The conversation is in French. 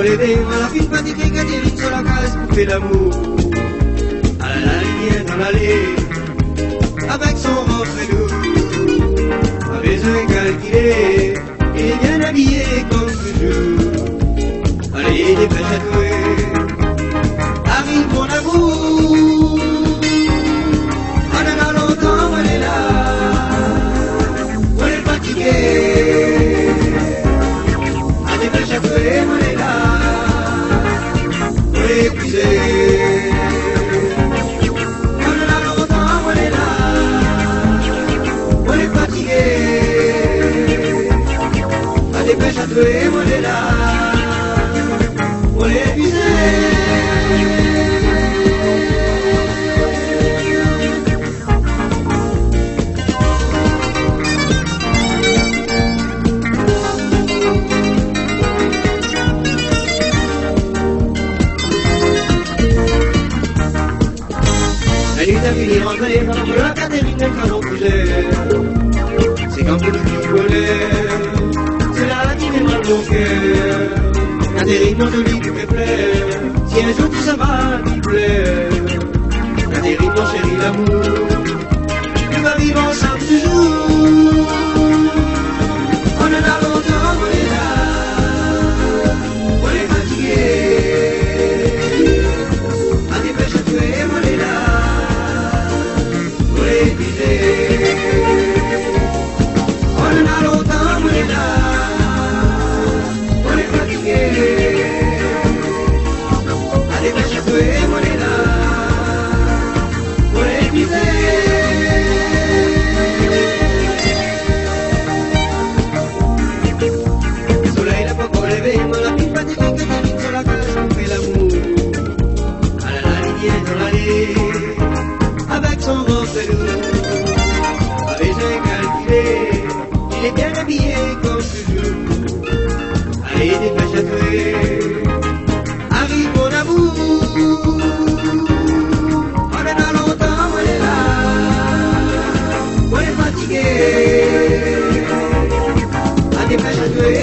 lever, on la file pathétique, atterrit sur la case pour faire l'amour. À la ligne dans l'allée, avec son reflet doux. Pas besoin calculer, il est bien habillé comme toujours. Allez, dépêche à trouver, arrive mon amour. On en a longtemps, on est là, on est fatigué. À dépêche à trouver, on est là, on est épuisé. On en a longtemps, on est là, on est fatigué. À dépêche à trouver, on est là. On est épuisé. La nuit a fini rentrer pendant que la Catherine n'est pas non plus l'air. C'est quand vous le dites c'est là qui fait mal au cœur. Catherine, non jolie, tu me plais. Si un jour tout ça va t'y plaire. Catherine, mon chéri, l'amour, tu vas vivre ensemble toujours. On en a longtemps, on est là, on est fatigué. À dépêche à tuer, on est là, on est épuisé. On en a longtemps, on est là. On est là, on est épuisé. Le soleil n'a pas encore levé, on a pris fatigué que t'habites sur la cage, on fait l'amour. À la ligne dans l'allée, avec son reflet doux. Avec un calculé, il est bien habillé comme toujours. Allez, dépêche à tuer, arrive mon amour. On est là longtemps, on est là, on est fatigué. À dépêche à tuer,